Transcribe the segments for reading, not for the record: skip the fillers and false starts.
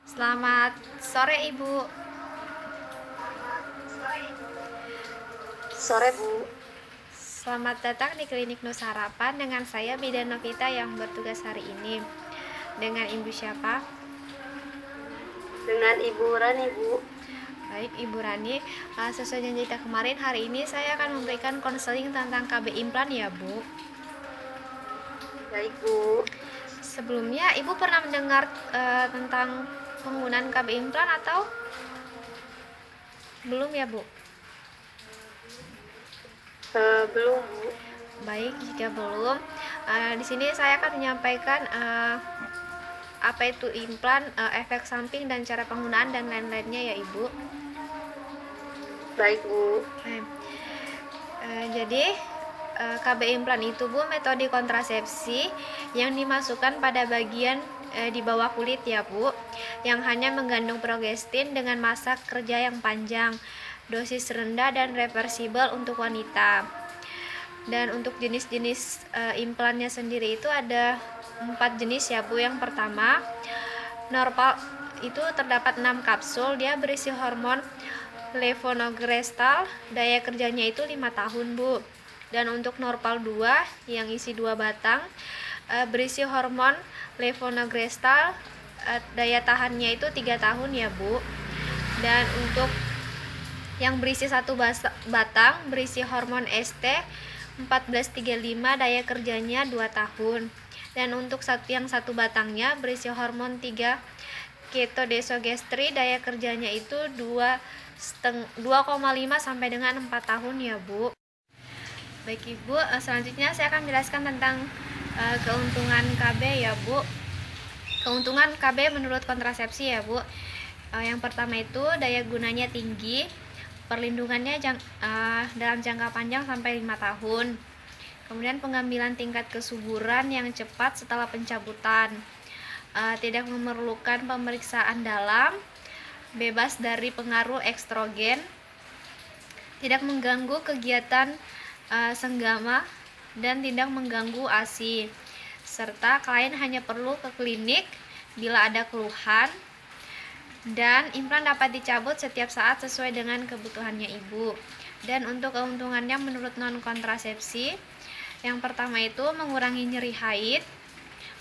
Selamat sore Ibu. Sore Bu. Selamat datang di Klinik Nusarapan dengan saya Bidan Novita yang bertugas hari ini. Dengan Ibu siapa? Dengan Ibu Rani Bu. Baik Ibu Rani, sesuai janji kita kemarin, hari ini saya akan memberikan konseling tentang KB implan ya Bu. Baik Bu. Sebelumnya Ibu pernah mendengar tentang penggunaan KB implan atau belum ya Bu? Belum Bu. Baik, jika belum, di sini saya akan menyampaikan apa itu implan, efek samping dan cara penggunaan dan lain-lainnya ya Ibu. Baik Bu. Jadi KB implan itu Bu metode kontrasepsi yang dimasukkan pada bagian di bawah kulit ya Bu, yang hanya mengandung progestin dengan masa kerja yang panjang, dosis rendah dan reversibel untuk wanita. Dan untuk jenis-jenis implannya sendiri itu ada 4 jenis ya Bu. Yang pertama, Norpal itu terdapat 6 kapsul, dia berisi hormon levonorgestrel, daya kerjanya itu 5 tahun Bu. Dan untuk Norpal 2 yang isi 2 batang, berisi hormon levonorgestrel, daya tahannya itu 3 tahun ya Bu. Dan untuk yang berisi 1 batang berisi hormon ST 1435, daya kerjanya 2 tahun. Dan untuk yang 1 batangnya berisi hormon 3 ketodesogestri, daya kerjanya itu 2,5 sampai dengan 4 tahun ya Bu. Baik Ibu, selanjutnya saya akan menjelaskan tentang keuntungan KB ya Bu. Keuntungan KB menurut kontrasepsi ya Bu. Yang pertama itu daya gunanya tinggi, perlindungannya dalam jangka panjang sampai 5 tahun. Kemudian pengambilan tingkat kesuburan yang cepat setelah pencabutan, tidak memerlukan pemeriksaan dalam, bebas dari pengaruh estrogen, tidak mengganggu kegiatan senggama dan tidak mengganggu ASI, serta klien hanya perlu ke klinik bila ada keluhan. Dan implan dapat dicabut setiap saat sesuai dengan kebutuhannya Ibu. Dan untuk keuntungannya menurut non kontrasepsi, yang pertama itu mengurangi nyeri haid,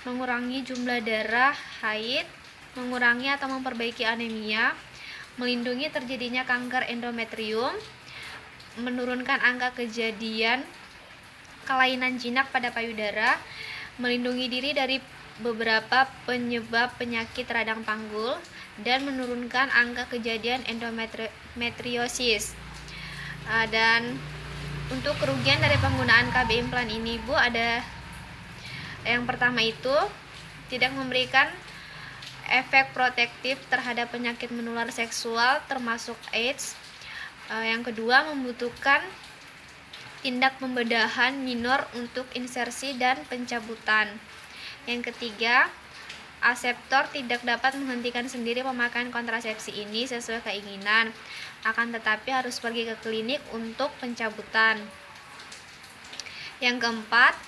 mengurangi jumlah darah haid, mengurangi atau memperbaiki anemia, melindungi terjadinya kanker endometrium, menurunkan angka kejadian kelainan jinak pada payudara, melindungi diri dari beberapa penyebab penyakit radang panggul, dan menurunkan angka kejadian endometriosis. Dan untuk kerugian dari penggunaan KB implan ini Bu, ada yang pertama itu tidak memberikan efek protektif terhadap penyakit menular seksual termasuk AIDS. Yang kedua, membutuhkan tindak pembedahan minor untuk insersi dan pencabutan. Yang ketiga, aseptor tidak dapat menghentikan sendiri pemakaian kontrasepsi ini sesuai keinginan, akan tetapi harus pergi ke klinik untuk pencabutan. Yang keempat,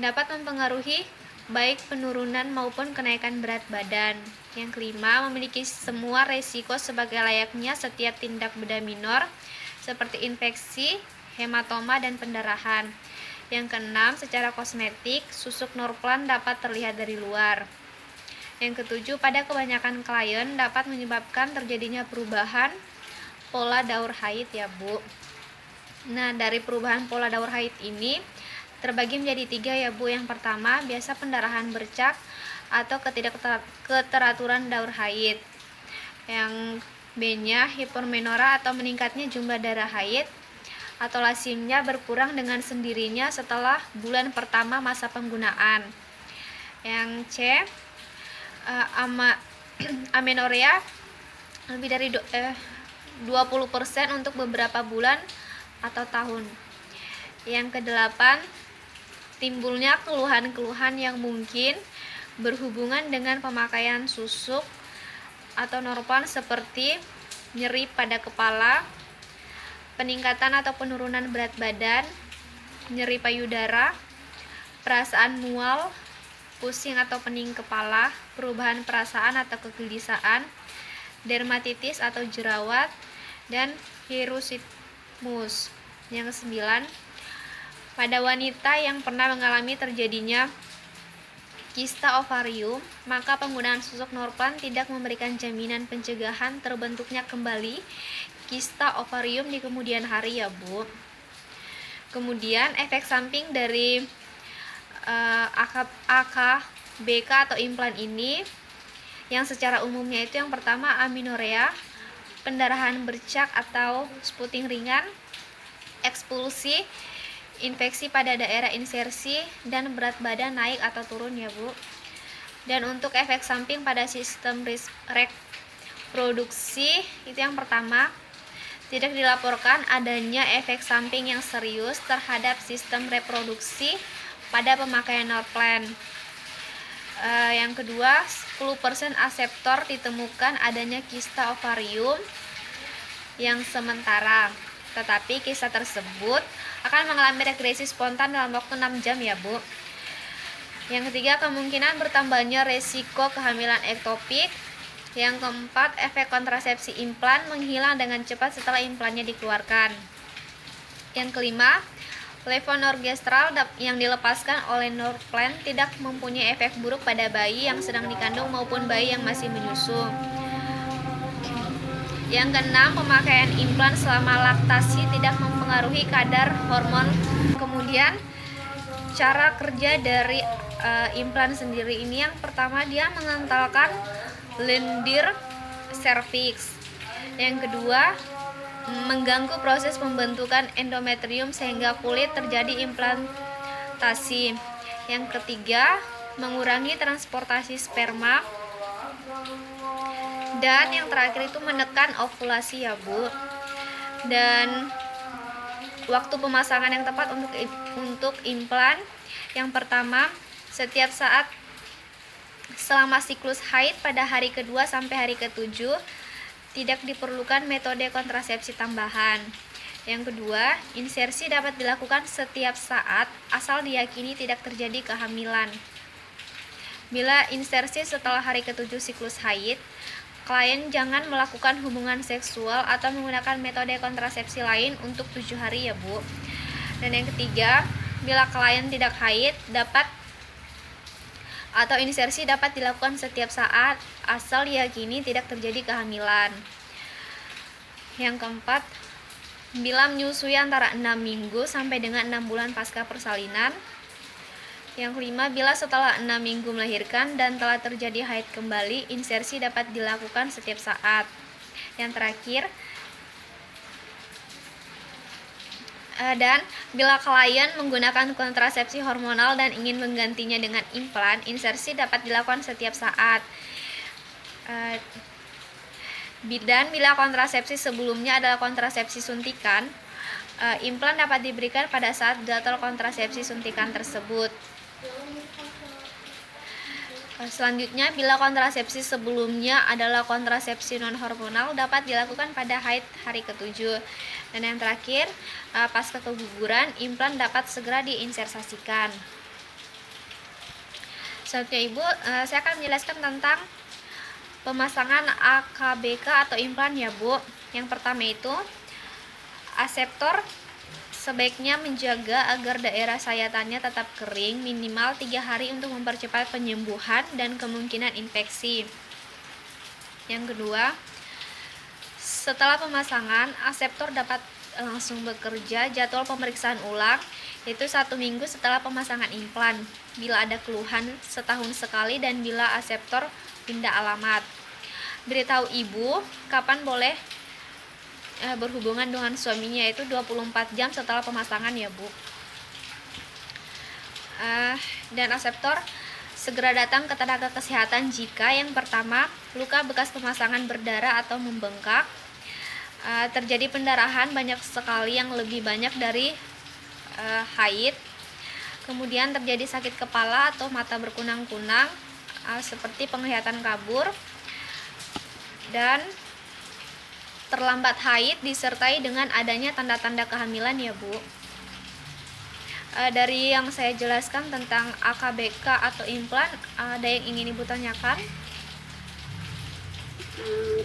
dapat mempengaruhi baik penurunan maupun kenaikan berat badan. Yang kelima, memiliki semua resiko sebagai layaknya setiap tindak bedah minor seperti infeksi, hematoma, dan pendarahan. Yang keenam, secara kosmetik, susuk Norplan dapat terlihat dari luar. Yang ketujuh, pada kebanyakan klien dapat menyebabkan terjadinya perubahan pola daur haid ya Bu. Nah, dari perubahan pola daur haid ini terbagi menjadi 3 ya Bu. Yang pertama, biasa pendarahan bercak atau keteraturan daur haid. Yang B-nya hipermenora atau meningkatnya jumlah darah haid, atau lasimnya berkurang dengan sendirinya setelah bulan pertama masa penggunaan. Yang C, amenorea lebih dari 20% untuk beberapa bulan atau tahun. Yang kedelapan, timbulnya keluhan-keluhan yang mungkin berhubungan dengan pemakaian susuk atau Norplan seperti nyeri pada kepala, peningkatan atau penurunan berat badan, nyeri payudara, perasaan mual, pusing atau pening kepala, perubahan perasaan atau kegelisahan, dermatitis atau jerawat, dan hirsutismus. Yang kesembilan, pada wanita yang pernah mengalami terjadinya kista ovarium, maka penggunaan susuk Norplant tidak memberikan jaminan pencegahan terbentuknya kembali kista ovarium di kemudian hari ya Bu. Kemudian efek samping dari AKBK atau implan ini yang secara umumnya itu yang pertama aminorea, pendarahan bercak atau spotting ringan, ekspulsi, infeksi pada daerah insersi, dan berat badan naik atau turun ya Bu. Dan untuk efek samping pada sistem reproduksi itu yang pertama, tidak dilaporkan adanya efek samping yang serius terhadap sistem reproduksi pada pemakaian Norplant. Yang kedua, 10% aseptor ditemukan adanya kista ovarium yang sementara, tetapi kista tersebut akan mengalami regresi spontan dalam waktu 6 jam ya Bu. Yang ketiga, kemungkinan bertambahnya resiko kehamilan ektopik. Yang keempat, efek kontrasepsi implan menghilang dengan cepat setelah implannya dikeluarkan. Yang kelima, levonorgestrel yang dilepaskan oleh Norplant tidak mempunyai efek buruk pada bayi yang sedang dikandung maupun bayi yang masih menyusu. Yang keenam, pemakaian implan selama laktasi tidak mempengaruhi kadar hormon. Kemudian cara kerja dari implan sendiri ini, yang pertama dia mengentalkan lendir serviks. Yang kedua, mengganggu proses pembentukan endometrium sehingga kulit terjadi implantasi. Yang ketiga, mengurangi transportasi sperma. Dan yang terakhir itu menekan ovulasi ya Bu. Dan waktu pemasangan yang tepat untuk implan, yang pertama, setiap saat selama siklus haid pada hari kedua sampai hari ke-7, tidak diperlukan metode kontrasepsi tambahan. Yang kedua, insersi dapat dilakukan setiap saat asal diyakini tidak terjadi kehamilan. Bila insersi setelah hari ke-7 siklus haid, klien jangan melakukan hubungan seksual atau menggunakan metode kontrasepsi lain untuk 7 hari ya Bu. Dan yang ketiga, bila klien tidak haid, insersi dapat dilakukan setiap saat asal diyakini tidak terjadi kehamilan. Yang keempat, bila menyusui antara 6 minggu sampai dengan 6 bulan pasca persalinan. Yang kelima, bila setelah 6 minggu melahirkan dan telah terjadi haid kembali, insersi dapat dilakukan setiap saat. Yang terakhir, dan bila klien menggunakan kontrasepsi hormonal dan ingin menggantinya dengan implan, insersi dapat dilakukan setiap saat. Dan bila kontrasepsi sebelumnya adalah kontrasepsi suntikan, implan dapat diberikan pada saat jadwal kontrasepsi suntikan tersebut. Selanjutnya, bila kontrasepsi sebelumnya adalah kontrasepsi non-hormonal, dapat dilakukan pada haid hari ke-7. Dan yang terakhir, pasca keguguran, implan dapat segera diinsersasikan. Selanjutnya Ibu, saya akan menjelaskan tentang pemasangan AKBK atau implan ya Bu. Yang pertama itu, aseptor sebaiknya menjaga agar daerah sayatannya tetap kering minimal 3 hari untuk mempercepat penyembuhan dan kemungkinan infeksi. Yang kedua, setelah pemasangan, aseptor dapat langsung bekerja. Jadwal pemeriksaan ulang yaitu 1 minggu setelah pemasangan implan bila ada keluhan, setahun sekali, dan bila aseptor pindah alamat. Beritahu ibu kapan boleh berhubungan dengan suaminya, yaitu 24 jam setelah pemasangan ya Bu. Dan aseptor segera datang ke tenaga kesehatan jika yang pertama, luka bekas pemasangan berdarah atau membengkak, terjadi pendarahan banyak sekali yang lebih banyak dari haid, kemudian terjadi sakit kepala atau mata berkunang-kunang seperti penglihatan kabur, dan terlambat haid disertai dengan adanya tanda-tanda kehamilan ya Bu. Dari yang saya jelaskan tentang AKBK atau implan, ada yang ingin Ibu tanyakan?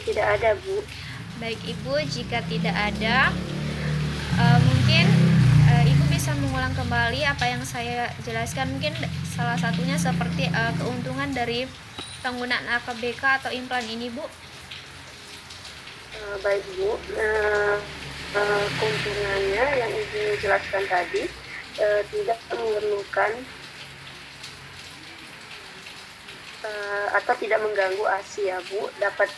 Tidak ada, Bu. Baik Ibu, jika tidak ada, mungkin Ibu bisa mengulang kembali apa yang saya jelaskan. Mungkin salah satunya seperti keuntungan dari penggunaan AKBK atau implan ini, Bu. Baik, Bu. Keuntungannya yang Ibu jelaskan tadi tidak memerlukan atau tidak mengganggu ASI ya, Bu. Dapat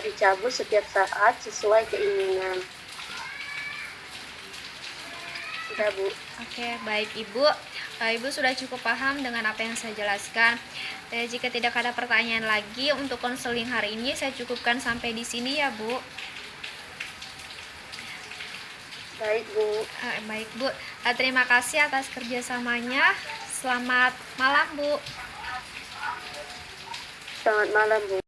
dicabut setiap saat sesuai keinginan. Sudah, Bu. Oke, baik Ibu. Ibu sudah cukup paham dengan apa yang saya jelaskan. Jika tidak ada pertanyaan lagi untuk konseling hari ini, saya cukupkan sampai di sini ya, Bu. Baik, Bu. Baik, Bu. Terima kasih atas kerjasamanya. Selamat malam, Bu. Selamat malam, Bu.